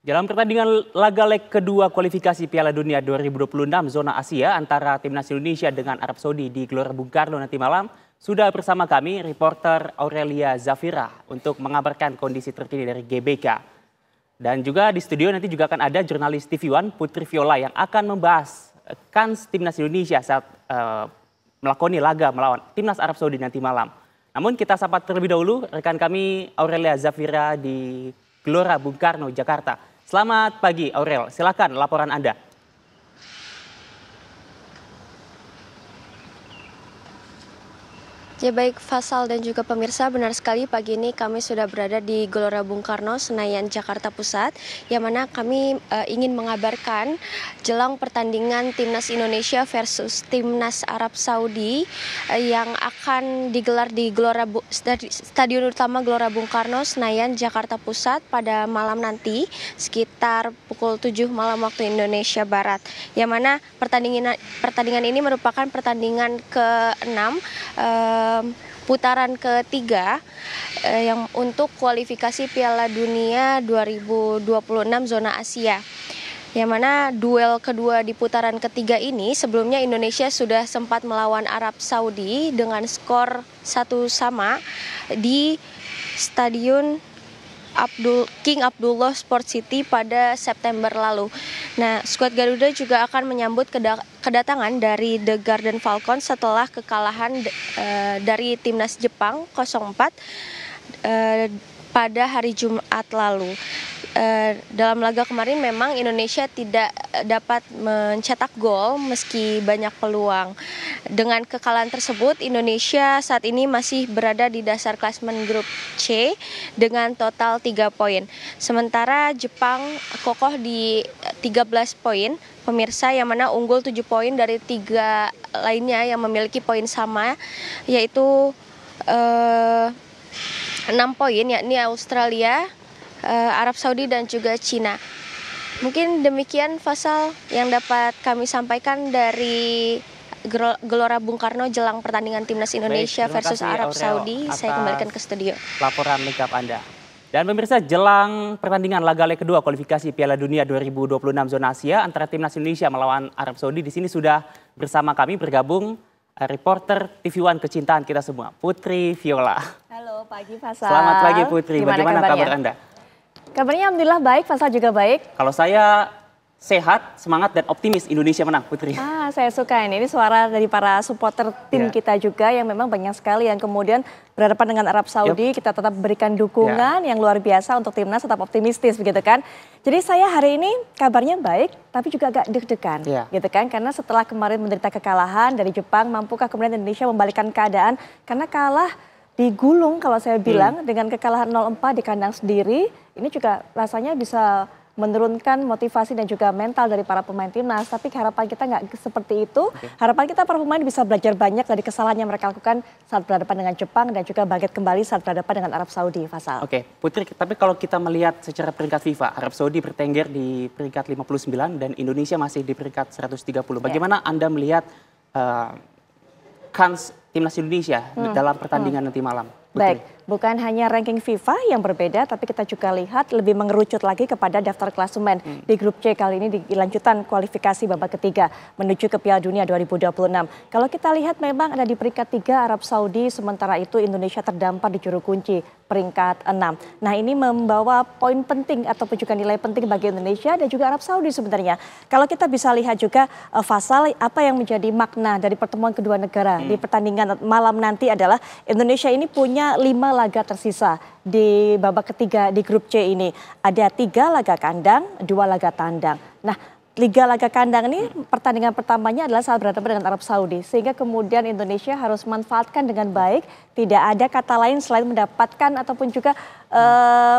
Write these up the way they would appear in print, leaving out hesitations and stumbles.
Dalam pertandingan laga leg kedua kualifikasi Piala Dunia 2026 zona Asia antara Timnas Indonesia dengan Arab Saudi di Gelora Bung Karno nanti malam, sudah bersama kami reporter Aurelia Zafira untuk mengabarkan kondisi terkini dari GBK. Dan juga di studio nanti juga akan ada jurnalis TV One Putri Viola yang akan membahas kans Timnas Indonesia saat melakoni laga melawan Timnas Arab Saudi nanti malam. Namun kita sapa terlebih dahulu rekan kami Aurelia Zafira di Gelora Bung Karno, Jakarta. Selamat pagi Aurel, silakan laporan Anda. Ya baik Fasal dan juga pemirsa, benar sekali pagi ini kami sudah berada di Gelora Bung Karno, Senayan, Jakarta Pusat, yang mana kami ingin mengabarkan jelang pertandingan Timnas Indonesia versus Timnas Arab Saudi yang akan digelar di Stadion Utama Gelora Bung Karno, Senayan, Jakarta Pusat pada malam nanti sekitar pukul 7 malam waktu Indonesia Barat. Yang mana pertandingan ini merupakan pertandingan ke-6 putaran ketiga yang untuk kualifikasi Piala Dunia 2026 zona Asia. Yang mana duel kedua di putaran ketiga ini sebelumnya Indonesia sudah sempat melawan Arab Saudi dengan skor 1-1 di Stadion King Abdullah Sport City pada September lalu. Nah, skuad Garuda juga akan menyambut kedatangan dari The Garden Falcons setelah kekalahan dari Timnas Jepang 0-4 pada hari Jumat lalu. Dalam laga kemarin memang Indonesia tidak dapat mencetak gol meski banyak peluang. Dengan kekalahan tersebut, Indonesia saat ini masih berada di dasar klasemen grup C dengan total 3 poin. Sementara Jepang kokoh di 13 poin, pemirsa, yang mana unggul 7 poin dari 3 lainnya yang memiliki poin sama, yaitu 6 poin, yakni Australia, Arab Saudi dan juga Cina. Mungkin demikian Fasal yang dapat kami sampaikan dari Gelora Bung Karno jelang pertandingan Timnas Indonesia versus Arab Saudi. Saya kembalikan ke studio. Laporan lengkap Anda. Dan pemirsa, jelang pertandingan laga leg kedua kualifikasi Piala Dunia 2026 zona Asia antara Timnas Indonesia melawan Arab Saudi, di sini sudah bersama kami bergabung reporter TV One kecintaan kita semua, Putri Viola. Halo, pagi Fasal. Selamat pagi Putri, bagaimana kabar Anda? Kabarnya alhamdulillah baik, Fasal juga baik. Kalau saya sehat, semangat dan optimis Indonesia menang, Putri. Saya suka ini suara dari para supporter tim kita juga yang memang banyak sekali yang kemudian berhadapan dengan Arab Saudi. Kita tetap berikan dukungan yang luar biasa untuk timnas, tetap optimistis begitu kan. Jadi saya hari ini kabarnya baik tapi juga agak deg-degan gitu kan. Karena setelah kemarin menderita kekalahan dari Jepang, mampukah kemudian Indonesia membalikkan keadaan karena kalah digulung kalau saya bilang dengan kekalahan 0-4 di kandang sendiri. Ini juga rasanya bisa menurunkan motivasi dan juga mental dari para pemain timnas. Tapi harapan kita nggak seperti itu. Harapan kita para pemain bisa belajar banyak dari kesalahan yang mereka lakukan saat berhadapan dengan Jepang dan juga bangkit kembali saat berhadapan dengan Arab Saudi, Fasal. Oke, Putri, tapi kalau kita melihat secara peringkat FIFA, Arab Saudi bertengger di peringkat 59 dan Indonesia masih di peringkat 130. Bagaimana Anda melihat kans timnas Indonesia dalam pertandingan nanti malam? Putri. Baik, bukan hanya ranking FIFA yang berbeda, tapi kita juga lihat lebih mengerucut lagi kepada daftar klasemen di grup C kali ini di lanjutan kualifikasi babak ketiga menuju ke Piala Dunia 2026. Kalau kita lihat memang ada di peringkat 3 Arab Saudi, sementara itu Indonesia terdampar di juru kunci peringkat 6. Nah, ini membawa poin penting ataupun juga nilai penting bagi Indonesia dan juga Arab Saudi sebenarnya. Kalau kita bisa lihat juga Fasal, apa yang menjadi makna dari pertemuan kedua negara di pertandingan malam nanti adalah Indonesia ini punya 5 laga tersisa di babak ketiga di grup C ini. Ada 3 laga kandang, 2 laga tandang. Nah, 3 laga kandang ini pertandingan pertamanya adalah saat berhadapan dengan Arab Saudi. Sehingga kemudian Indonesia harus manfaatkan dengan baik. Tidak ada kata lain selain mendapatkan ataupun juga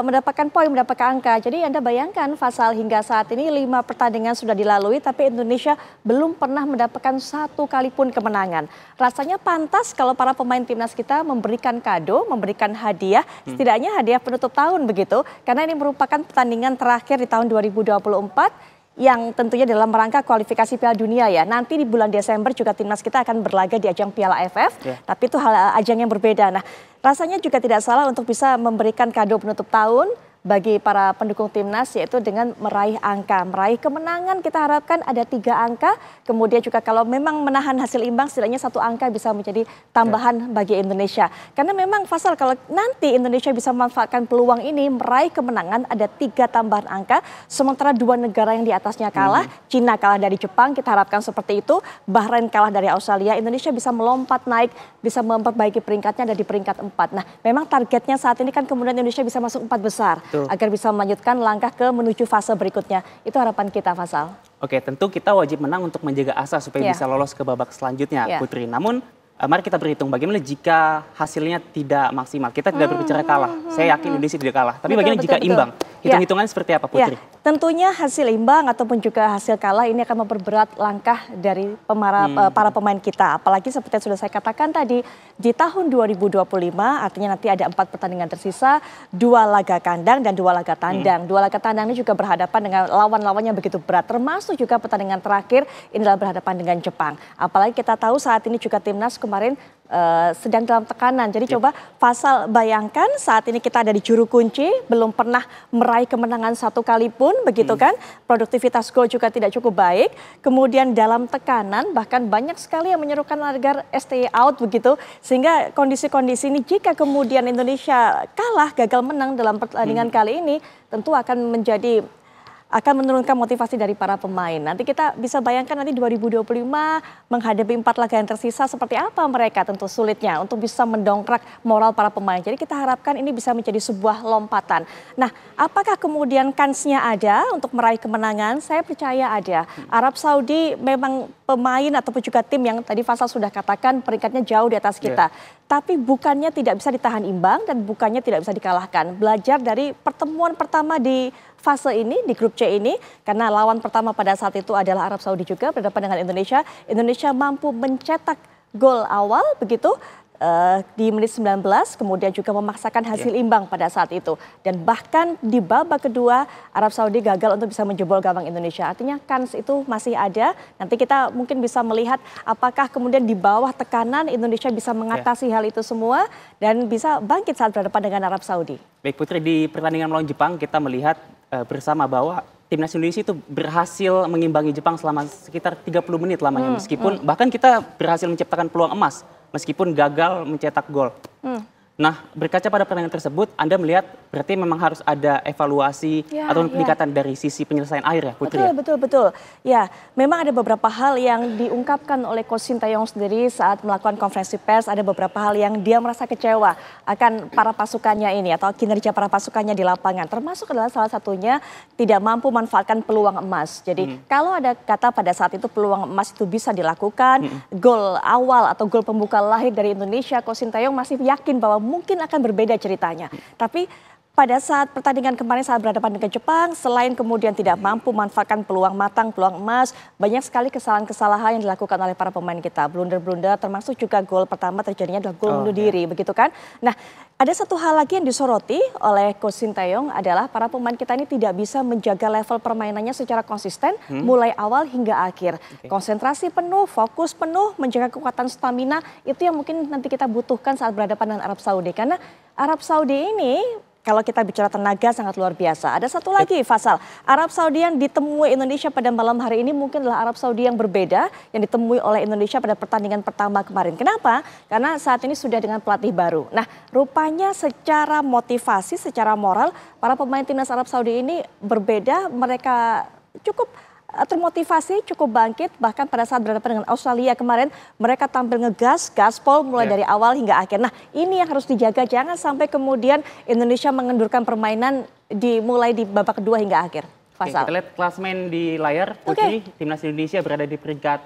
mendapatkan poin, mendapatkan angka. Jadi Anda bayangkan Fasal, hingga saat ini 5 pertandingan sudah dilalui. Tapi Indonesia belum pernah mendapatkan 1 kali pun kemenangan. Rasanya pantas kalau para pemain timnas kita memberikan kado, memberikan hadiah. Setidaknya hadiah penutup tahun begitu. Karena ini merupakan pertandingan terakhir di tahun 2024. Yang tentunya dalam rangka kualifikasi Piala Dunia ya. Nanti di bulan Desember juga timnas kita akan berlaga di ajang Piala AFF. Tapi itu ajang yang berbeda. Nah, rasanya juga tidak salah untuk bisa memberikan kado penutup tahun bagi para pendukung timnas, yaitu dengan meraih angka, meraih kemenangan. Kita harapkan ada 3 angka, kemudian juga kalau memang menahan hasil imbang setidaknya 1 angka bisa menjadi tambahan bagi Indonesia. Karena memang Faisal, kalau nanti Indonesia bisa memanfaatkan peluang ini meraih kemenangan, ada 3 tambahan angka, sementara 2 negara yang di atasnya kalah, Cina kalah dari Jepang, kita harapkan seperti itu, Bahrain kalah dari Australia, Indonesia bisa melompat naik, bisa memperbaiki peringkatnya ada di peringkat 4. Nah, memang targetnya saat ini kan kemudian Indonesia bisa masuk 4 besar, agar bisa melanjutkan langkah ke menuju fase berikutnya. Itu harapan kita, Faisal. Oke, tentu kita wajib menang untuk menjaga asa supaya bisa lolos ke babak selanjutnya, Putri. Namun mari kita berhitung bagaimana jika hasilnya tidak maksimal. Kita tidak berbicara kalah. Saya yakin Indonesia tidak kalah. Tapi bagaimana jika imbang? Hitung-hitungannya seperti apa, Putri? Tentunya hasil imbang ataupun juga hasil kalah ini akan memperberat langkah dari para pemain kita. Apalagi seperti yang sudah saya katakan tadi, di tahun 2025 artinya nanti ada 4 pertandingan tersisa, 2 laga kandang dan 2 laga tandang. 2 laga tandang ini juga berhadapan dengan lawan-lawan yang begitu berat, termasuk juga pertandingan terakhir ini adalah berhadapan dengan Jepang. Apalagi kita tahu saat ini juga timnas kemarin sedang dalam tekanan. Jadi coba Faisal bayangkan saat ini kita ada di juru kunci, belum pernah meraih kemenangan 1 kali pun, begitu kan? Produktivitas gol juga tidak cukup baik. Kemudian dalam tekanan bahkan banyak sekali yang menyerukan agar stay out begitu. Sehingga kondisi-kondisi ini jika kemudian Indonesia kalah, gagal menang dalam pertandingan kali ini, tentu akan menurunkan motivasi dari para pemain. Nanti kita bisa bayangkan nanti 2025 menghadapi 4 laga yang tersisa seperti apa mereka, tentu sulitnya untuk bisa mendongkrak moral para pemain. Jadi kita harapkan ini bisa menjadi sebuah lompatan. Nah, apakah kemudian kansnya ada untuk meraih kemenangan? Saya percaya ada. Arab Saudi memang pemain ataupun juga tim yang tadi Faisal sudah katakan peringkatnya jauh di atas kita. Tapi bukannya tidak bisa ditahan imbang dan bukannya tidak bisa dikalahkan. Belajar dari pertemuan pertama di fase ini, di grup C ini, karena lawan pertama pada saat itu adalah Arab Saudi juga berhadapan dengan Indonesia. Indonesia mampu mencetak gol awal begitu di menit 19, kemudian juga memaksakan hasil imbang pada saat itu. Dan bahkan di babak kedua Arab Saudi gagal untuk bisa menjebol gawang Indonesia. Artinya kans itu masih ada. Nanti kita mungkin bisa melihat apakah kemudian di bawah tekanan Indonesia bisa mengatasi hal itu semua dan bisa bangkit saat berhadapan dengan Arab Saudi. Baik Putri, di pertandingan melawan Jepang kita melihat bersama bahwa timnas Indonesia itu berhasil mengimbangi Jepang selama sekitar 30 menit lamanya. Meskipun bahkan kita berhasil menciptakan peluang emas meskipun gagal mencetak gol. Nah, berkaca pada pertandingan tersebut, Anda melihat berarti memang harus ada evaluasi atau peningkatan dari sisi penyelesaian air ya, Putri? Betul. Ya, memang ada beberapa hal yang diungkapkan oleh Coach Sintayong sendiri saat melakukan konferensi pers. Ada beberapa hal yang dia merasa kecewa akan para pasukannya ini atau kinerja para pasukannya di lapangan. Termasuk adalah salah satunya tidak mampu memanfaatkan peluang emas. Jadi kalau ada kata pada saat itu peluang emas itu bisa dilakukan, gol awal atau gol pembuka lahir dari Indonesia, Coach Sintayong masih yakin bahwa mungkin akan berbeda ceritanya. Tapi pada saat pertandingan kemarin saat berhadapan dengan Jepang, selain kemudian tidak mampu memanfaatkan peluang matang, peluang emas, banyak sekali kesalahan-kesalahan yang dilakukan oleh para pemain kita. Blunder-blunder termasuk juga gol pertama terjadinya adalah gol bunuh diri, begitu kan? Nah, ada satu hal lagi yang disoroti oleh Coach Sintayong adalah para pemain kita ini tidak bisa menjaga level permainannya secara konsisten mulai awal hingga akhir. Konsentrasi penuh, fokus penuh, menjaga kekuatan stamina, itu yang mungkin nanti kita butuhkan saat berhadapan dengan Arab Saudi. Karena Arab Saudi ini kalau kita bicara tenaga sangat luar biasa. Ada satu lagi Faisal, Arab Saudi yang ditemui Indonesia pada malam hari ini mungkin adalah Arab Saudi yang berbeda yang ditemui oleh Indonesia pada pertandingan pertama kemarin. Kenapa? Karena saat ini sudah dengan pelatih baru. Nah, rupanya secara motivasi, secara moral, para pemain timnas Arab Saudi ini berbeda. Mereka cukup termotivasi, cukup bangkit. Bahkan pada saat berhadapan dengan Australia kemarin, mereka tampil ngegas, gaspol mulai dari awal hingga akhir. Nah, ini yang harus dijaga, jangan sampai kemudian Indonesia mengendurkan permainan mulai di babak kedua hingga akhir. Kita lihat klasemen di layar, Putri. Timnas Indonesia berada di peringkat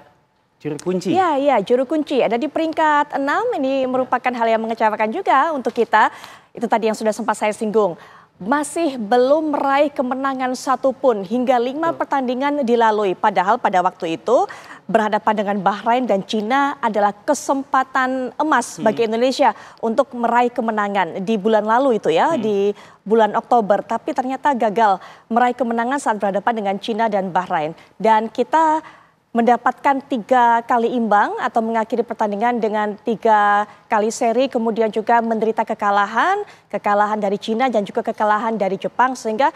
juru kunci. Ya, juru kunci. Ada di peringkat 6, ini merupakan hal yang mengecewakan juga untuk kita. Itu tadi yang sudah sempat saya singgung. Masih belum meraih kemenangan satupun hingga 5 pertandingan dilalui. Padahal pada waktu itu berhadapan dengan Bahrain dan Cina adalah kesempatan emas bagi Indonesia untuk meraih kemenangan di bulan lalu itu ya, di bulan Oktober. Tapi ternyata gagal meraih kemenangan saat berhadapan dengan Cina dan Bahrain. Dan kita mendapatkan 3 kali imbang atau mengakhiri pertandingan dengan 3 kali seri, kemudian juga menderita kekalahan dari Cina dan juga kekalahan dari Jepang, sehingga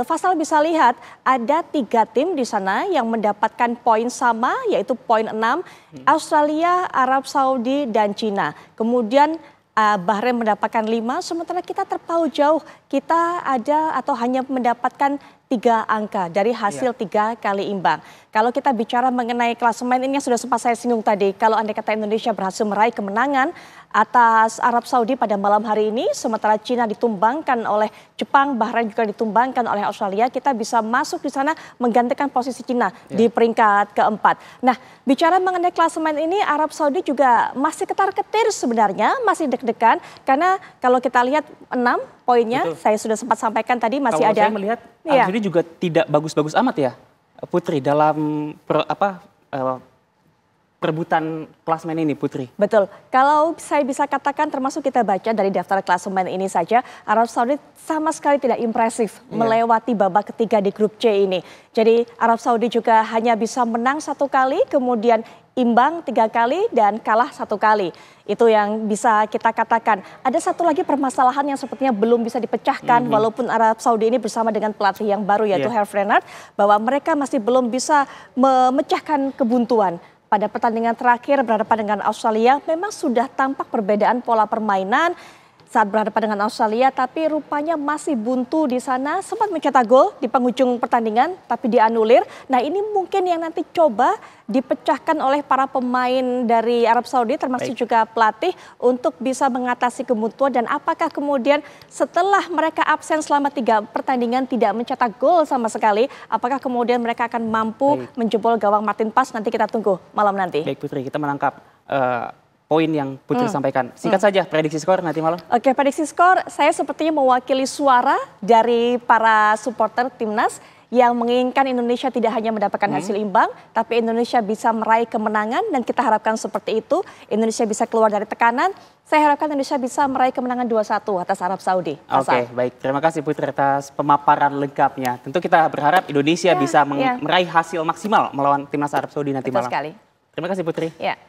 Faisal bisa lihat ada 3 tim di sana yang mendapatkan poin sama, yaitu poin 6, Australia, Arab Saudi, dan Cina. Kemudian Bahrain mendapatkan 5, sementara kita terpaut jauh. Kita ada atau hanya mendapatkan 3 angka dari hasil 3 kali imbang. Kalau kita bicara mengenai klasemen ini yang sudah sempat saya singgung tadi, kalau andai kata Indonesia berhasil meraih kemenangan atas Arab Saudi pada malam hari ini, sementara Cina ditumbangkan oleh Jepang, Bahrain juga ditumbangkan oleh Australia, kita bisa masuk di sana menggantikan posisi Cina di peringkat keempat. Nah, bicara mengenai klasemen ini, Arab Saudi juga masih ketar-ketir sebenarnya, masih deg-degan, karena kalau kita lihat 6 poinnya, saya sudah sempat sampaikan tadi masih kalau ada. Saya melihat Arab Saudi juga tidak bagus-bagus amat ya, Putri, dalam perebutan klasemen ini, Putri. Betul. Kalau saya bisa katakan, termasuk kita baca dari daftar klasemen ini saja, Arab Saudi sama sekali tidak impresif melewati babak ketiga di grup C ini. Jadi Arab Saudi juga hanya bisa menang 1 kali, kemudian imbang 3 kali dan kalah 1 kali. Itu yang bisa kita katakan. Ada satu lagi permasalahan yang sepertinya belum bisa dipecahkan walaupun Arab Saudi ini bersama dengan pelatih yang baru yaitu Herve Renard, bahwa mereka masih belum bisa memecahkan kebuntuan. Pada pertandingan terakhir berhadapan dengan Australia memang sudah tampak perbedaan pola permainan saat berhadapan dengan Australia, tapi rupanya masih buntu di sana, sempat mencetak gol di penghujung pertandingan tapi dianulir. Nah, ini mungkin yang nanti coba dipecahkan oleh para pemain dari Arab Saudi termasuk juga pelatih untuk bisa mengatasi kebuntuan, dan apakah kemudian setelah mereka absen selama 3 pertandingan tidak mencetak gol sama sekali, apakah kemudian mereka akan mampu menjebol gawang Martin Pas? Nanti kita tunggu malam nanti. Baik Putri, kita menangkap poin yang Putri sampaikan. Singkat saja prediksi skor nanti malam. Oke, prediksi skor saya sepertinya mewakili suara dari para supporter timnas yang menginginkan Indonesia tidak hanya mendapatkan hasil imbang, tapi Indonesia bisa meraih kemenangan, dan kita harapkan seperti itu. Indonesia bisa keluar dari tekanan. Saya harapkan Indonesia bisa meraih kemenangan 2-1 atas Arab Saudi. Oke, baik. Terima kasih Putri atas pemaparan lengkapnya. Tentu kita berharap Indonesia bisa meraih hasil maksimal melawan timnas Arab Saudi nanti malam. Betul sekali. Terima kasih Putri. Ya.